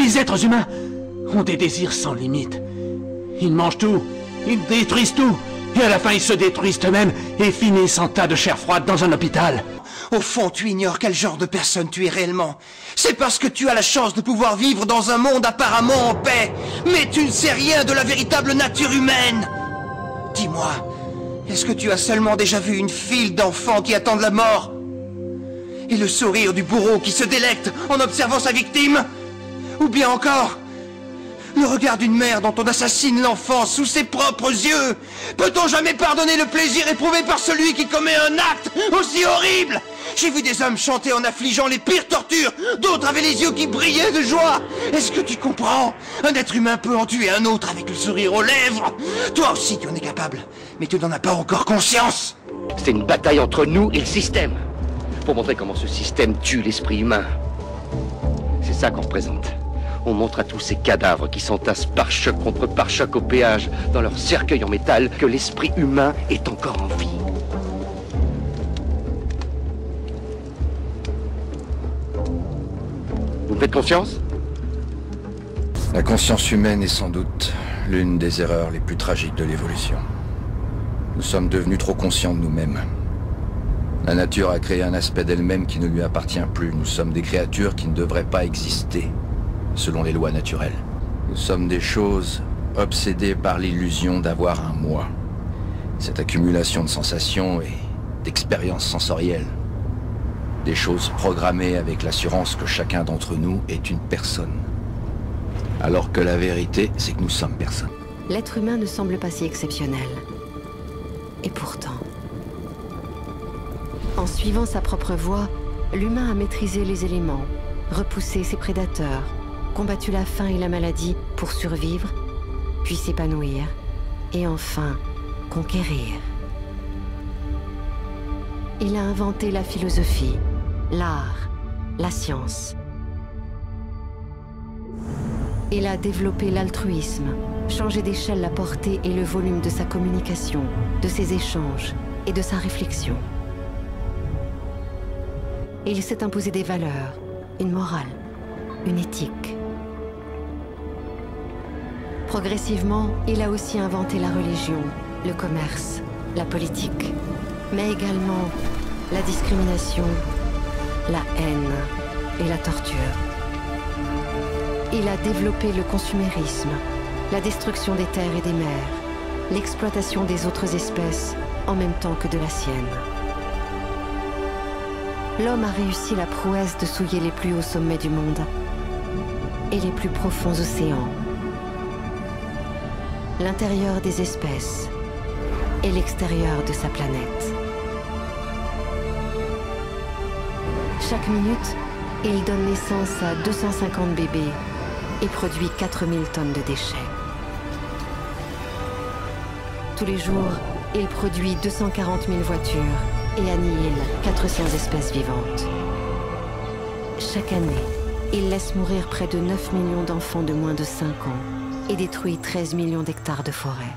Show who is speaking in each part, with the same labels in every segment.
Speaker 1: Les êtres humains ont des désirs sans limite. Ils mangent tout, ils détruisent tout, et à la fin ils se détruisent eux-mêmes et finissent en tas de chair froide dans un hôpital.
Speaker 2: Au fond, tu ignores quel genre de personne tu es réellement. C'est parce que tu as la chance de pouvoir vivre dans un monde apparemment en paix. Mais tu ne sais rien de la véritable nature humaine. Dis-moi, est-ce que tu as seulement déjà vu une file d'enfants qui attendent la mort? Et le sourire du bourreau qui se délecte en observant sa victime? Ou bien encore, le regard d'une mère dont on assassine l'enfant sous ses propres yeux? Peut-on jamais pardonner le plaisir éprouvé par celui qui commet un acte aussi horrible? J'ai vu des hommes chanter en affligeant les pires tortures, d'autres avaient les yeux qui brillaient de joie. Est-ce que tu comprends? Un être humain peut en tuer un autre avec le sourire aux lèvres. Toi aussi tu en es capable, mais tu n'en as pas encore conscience.
Speaker 3: C'est une bataille entre nous et le système, pour montrer comment ce système tue l'esprit humain. C'est ça qu'on représente. On montre à tous ces cadavres qui s'entassent pare-choc contre pare-choc au péage dans leur cercueil en métal que l'esprit humain est encore en vie. Vous me faites confiance?
Speaker 4: La conscience humaine est sans doute l'une des erreurs les plus tragiques de l'évolution. Nous sommes devenus trop conscients de nous-mêmes. La nature a créé un aspect d'elle-même qui ne lui appartient plus. Nous sommes des créatures qui ne devraient pas exister, selon les lois naturelles. Nous sommes des choses obsédées par l'illusion d'avoir un moi. Cette accumulation de sensations et d'expériences sensorielles. Des choses programmées avec l'assurance que chacun d'entre nous est une personne. Alors que la vérité, c'est que nous sommes personne.
Speaker 5: L'être humain ne semble pas si exceptionnel. Et pourtant, en suivant sa propre voie, l'humain a maîtrisé les éléments, repoussé ses prédateurs, combattu la faim et la maladie pour survivre, puis s'épanouir, et enfin conquérir. Il a inventé la philosophie, l'art, la science. Il a développé l'altruisme, changé d'échelle la portée et le volume de sa communication, de ses échanges et de sa réflexion. Il s'est imposé des valeurs, une morale, une éthique. Progressivement, il a aussi inventé la religion, le commerce, la politique, mais également la discrimination, la haine et la torture. Il a développé le consumérisme, la destruction des terres et des mers, l'exploitation des autres espèces en même temps que de la sienne. L'homme a réussi la prouesse de souiller les plus hauts sommets du monde et les plus profonds océans, l'intérieur des espèces et l'extérieur de sa planète. Chaque minute, il donne naissance à 250 bébés et produit 4000 tonnes de déchets. Tous les jours, il produit 240 000 voitures et annihile 400 espèces vivantes. Chaque année, il laisse mourir près de 9 millions d'enfants de moins de 5 ans et détruit 13 millions d'hectares de forêt.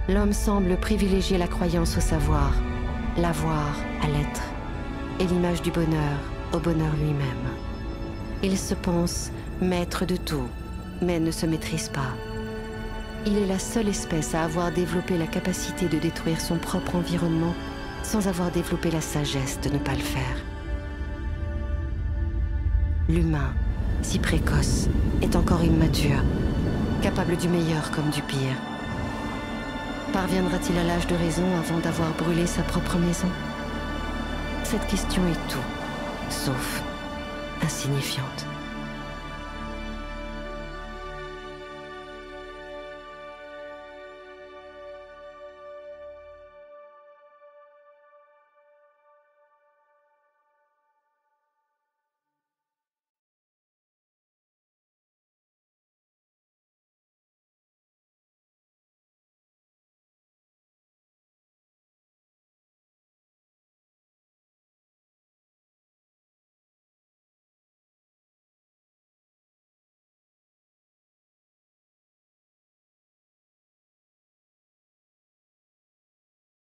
Speaker 5: L'homme semble privilégier la croyance au savoir, l'avoir à l'être, et l'image du bonheur au bonheur lui-même. Il se pense maître de tout, mais ne se maîtrise pas. Il est la seule espèce à avoir développé la capacité de détruire son propre environnement sans avoir développé la sagesse de ne pas le faire. L'humain, si précoce, est encore immature, capable du meilleur comme du pire. Parviendra-t-il à l'âge de raison avant d'avoir brûlé sa propre maison? Cette question est tout, sauf insignifiante.